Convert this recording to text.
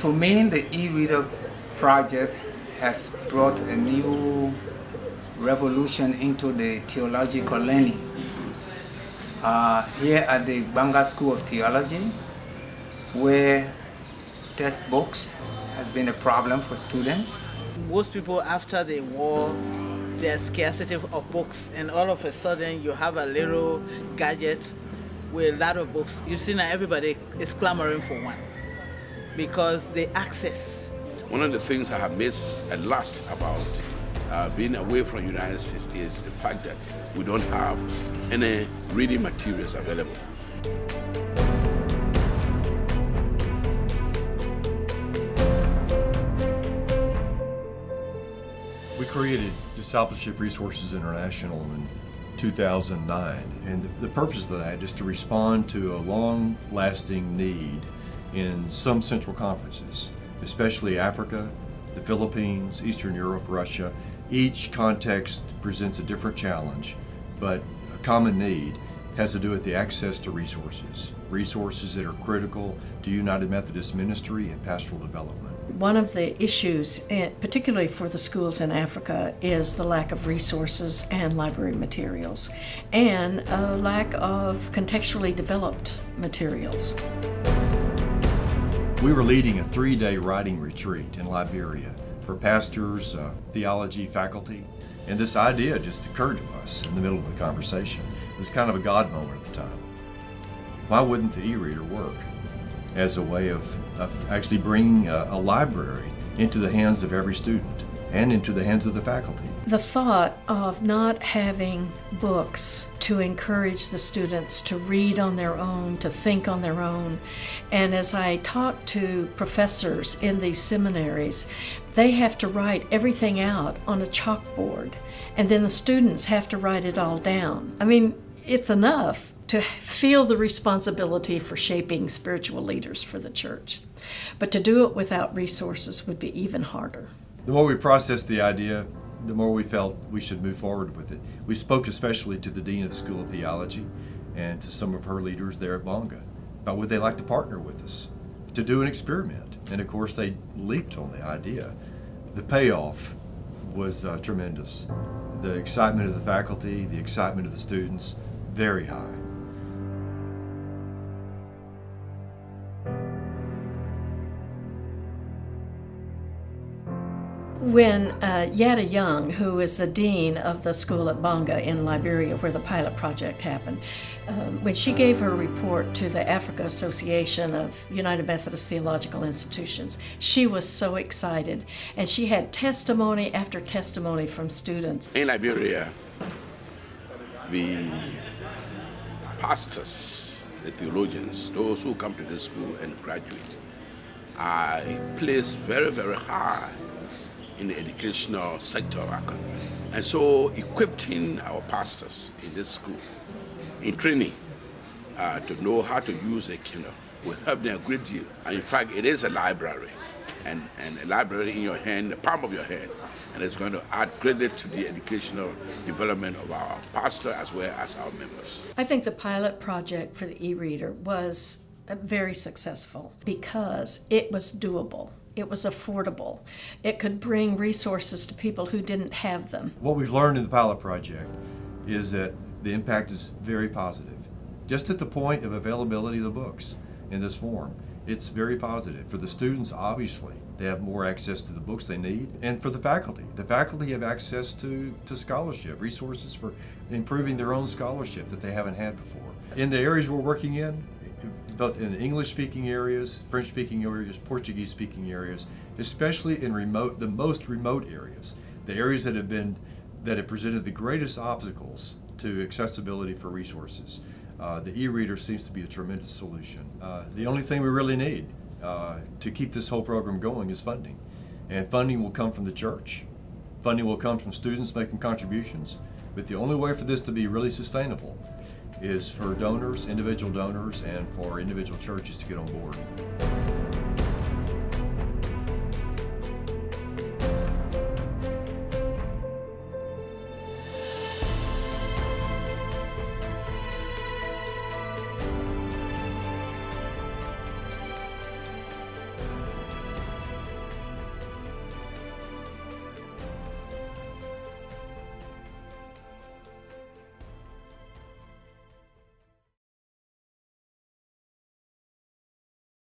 To me, the e-reader project has brought a new revolution into the theological learning. Here at the Banga School of Theology, where textbooks has been a problem for students. Most people after the war, there's scarcity of books, and all of a sudden you have a little gadget with a lot of books. You see now everybody is clamoring for one because the access. One of the things I have missed a lot about being away from the United States is the fact that we don't have any reading materials available. We created Discipleship Resources International in 2009, and the purpose of that is to respond to a long-lasting need in some central conferences, especially Africa, the Philippines, Eastern Europe, Russia. Each context presents a different challenge, but a common need has to do with the access to resources that are critical to United Methodist ministry and pastoral development. One of the issues, particularly for the schools in Africa, is the lack of resources and library materials, and a lack of contextually developed materials. We were leading a 3-day writing retreat in Liberia for pastors, theology faculty, and this idea just occurred to us in the middle of the conversation. It was kind of a God moment at the time. Why wouldn't the e-reader work as a way of actually bringing a library into the hands of every student and into the hands of the faculty? The thought of not having books to encourage the students to read on their own, to think on their own, and as I talk to professors in these seminaries, they have to write everything out on a chalkboard, and then the students have to write it all down. I mean, it's enough to feel the responsibility for shaping spiritual leaders for the church. But to do it without resources would be even harder. The more we processed the idea, the more we felt we should move forward with it. We spoke especially to the Dean of the School of Theology and to some of her leaders there at Banga about would they like to partner with us to do an experiment. And of course they leaped on the idea. The payoff was tremendous. The excitement of the faculty, the excitement of the students, very high. When Yada Young, who is the dean of the school at Banga in Liberia where the pilot project happened, when she gave her report to the Africa Association of United Methodist Theological Institutions, she was so excited, and she had testimony after testimony from students. In Liberia, the pastors, the theologians, those who come to this school and graduate, are placed very, very high in the educational sector of our country. And so equipping our pastors in this school, in training, to know how to use a Kindle will help them a great deal. And in fact, it is a library, and a library in your hand, the palm of your hand, and it's going to add greatly to the educational development of our pastor as well as our members. I think the pilot project for the e-reader was very successful because it was doable. It was affordable. It could bring resources to people who didn't have them. What we've learned in the pilot project is that the impact is very positive. Just at the point of availability of the books in this form, it's very positive. For the students, obviously, they have more access to the books they need. And for the faculty have access to scholarship, resources for improving their own scholarship that they haven't had before. In the areas we're working in, both in English-speaking areas, French-speaking areas, Portuguese-speaking areas, especially in the most remote areas, the areas that have presented the greatest obstacles to accessibility for resources. The e-reader seems to be a tremendous solution. The only thing we really need to keep this whole program going is funding. And funding will come from the church. Funding will come from students making contributions. But the only way for this to be really sustainable is for donors, individual donors, and for individual churches to get on board.